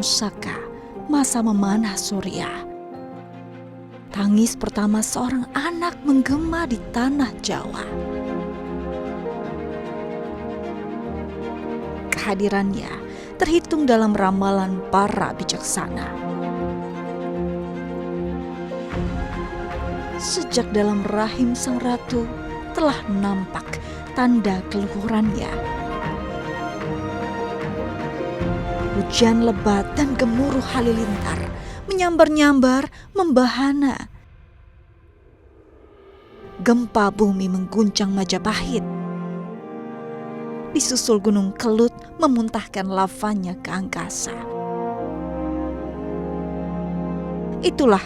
tahun Saka, masa memanah Surya. Tangis pertama seorang anak menggema di tanah Jawa. Kehadirannya terhitung dalam ramalan para bijaksana. Sejak dalam rahim sang ratu telah nampak tanda keluhurannya. Hujan lebat dan gemuruh halilintar menyambar-nyambar membahana. Gempa bumi mengguncang Majapahit. Disusul Gunung Kelut memuntahkan lavanya ke angkasa. Itulah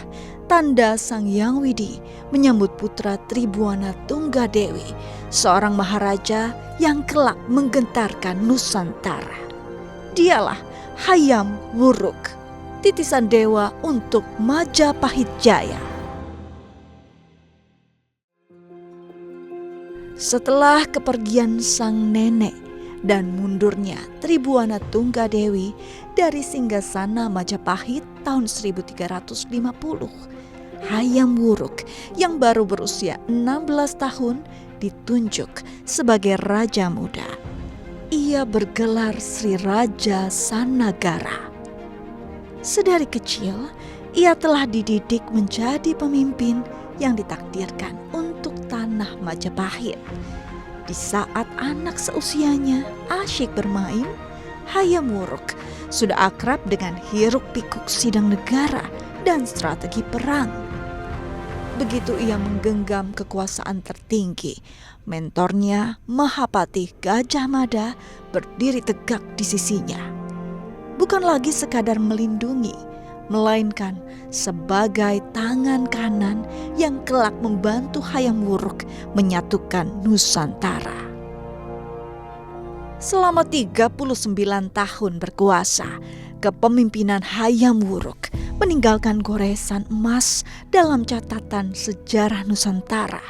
tanda Sang Hyang Widi menyambut putra Tribuana Tunggadewi, seorang maharaja yang kelak menggentarkan Nusantara. Dialah Hayam Wuruk, titisan dewa untuk Majapahit Jaya. Setelah kepergian sang nenek dan mundurnya Tribuana Tunggadewi dari singgasana Majapahit tahun 1350, Hayam Wuruk yang baru berusia 16 tahun ditunjuk sebagai raja muda. Ia bergelar Sri Raja Sanagara. Sedari kecil, ia telah dididik menjadi pemimpin yang ditakdirkan untuk tanah Majapahit. Di saat anak seusianya asyik bermain, Hayam Wuruk sudah akrab dengan hiruk-pikuk sidang negara dan strategi perang. Begitu ia menggenggam kekuasaan tertinggi, mentornya Mahapati Gajah Mada berdiri tegak di sisinya. Bukan lagi sekadar melindungi, melainkan sebagai tangan kanan yang kelak membantu Hayam Wuruk menyatukan Nusantara. Selama 39 tahun berkuasa, kepemimpinan Hayam Wuruk meninggalkan goresan emas dalam catatan sejarah Nusantara,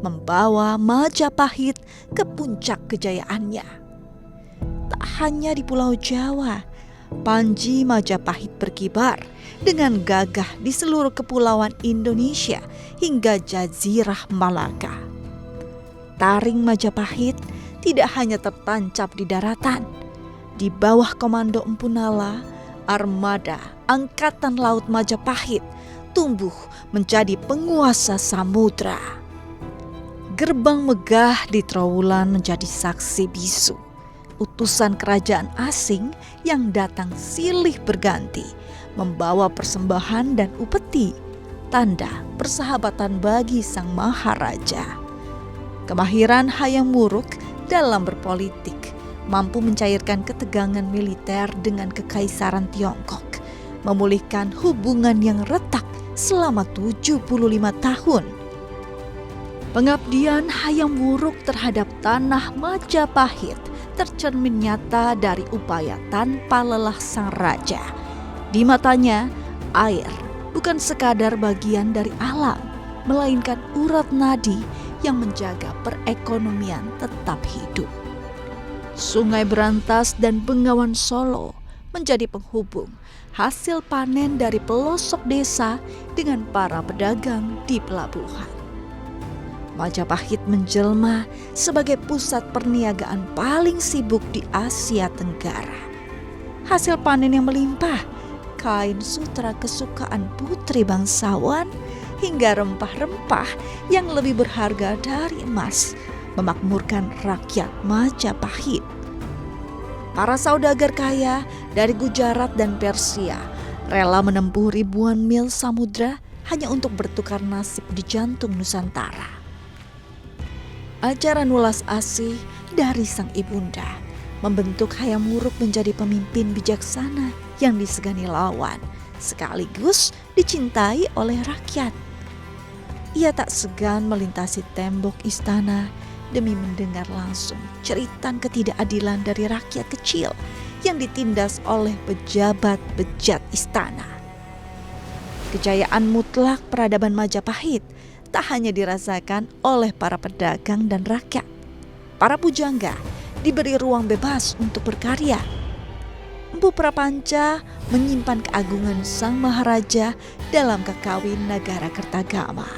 membawa Majapahit ke puncak kejayaannya. Tak hanya di Pulau Jawa, panji Majapahit berkibar dengan gagah di seluruh kepulauan Indonesia hingga Jazirah Malaka. Taring Majapahit tidak hanya tertancap di daratan. Di bawah komando Empu Nala, armada Angkatan Laut Majapahit tumbuh menjadi penguasa samudra. Gerbang megah di Trowulan menjadi saksi bisu. Utusan kerajaan asing yang datang silih berganti membawa persembahan dan upeti, tanda persahabatan bagi sang maharaja. Kemahiran Hayam Wuruk dalam berpolitik mampu mencairkan ketegangan militer dengan Kekaisaran Tiongkok, memulihkan hubungan yang retak selama 75 tahun. Pengabdian Hayam Wuruk terhadap tanah Majapahit tercermin nyata dari upaya tanpa lelah sang raja. Di matanya, air bukan sekadar bagian dari alam, melainkan urat nadi yang menjaga perekonomian tetap hidup. Sungai Berantas dan Bengawan Solo menjadi penghubung hasil panen dari pelosok desa dengan para pedagang di pelabuhan. Majapahit menjelma sebagai pusat perniagaan paling sibuk di Asia Tenggara. Hasil panen yang melimpah, kain sutra kesukaan putri bangsawan, hingga rempah-rempah yang lebih berharga dari emas memakmurkan rakyat Majapahit. Para saudagar kaya dari Gujarat dan Persia rela menempuh ribuan mil samudra hanya untuk bertukar nasib di jantung Nusantara. Ajaran welas asih dari sang ibunda membentuk Hayam Wuruk menjadi pemimpin bijaksana yang disegani lawan, sekaligus dicintai oleh rakyat. Ia tak segan melintasi tembok istana demi mendengar langsung ceritan ketidakadilan dari rakyat kecil yang ditindas oleh pejabat bejat istana. Kejayaan mutlak peradaban Majapahit tak hanya dirasakan oleh para pedagang dan rakyat. Para pujangga diberi ruang bebas untuk berkarya. Empu Prapanca menyimpan keagungan sang maharaja dalam kekawin Nagara Kertagama.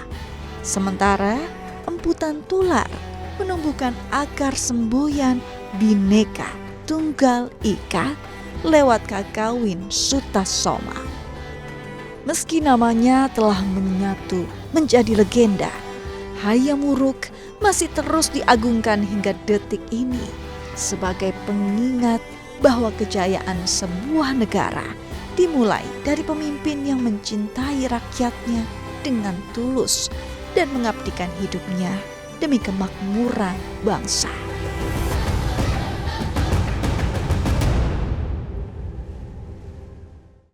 Sementara Empu Tantular menumbuhkan akar semboyan Bhinneka Tunggal Ika lewat kakawin Sutasoma. Meski namanya telah menyatu menjadi legenda, Hayam Wuruk masih terus diagungkan hingga detik ini sebagai pengingat bahwa kejayaan sebuah negara dimulai dari pemimpin yang mencintai rakyatnya dengan tulus dan mengabdikan hidupnya demi kemakmuran bangsa.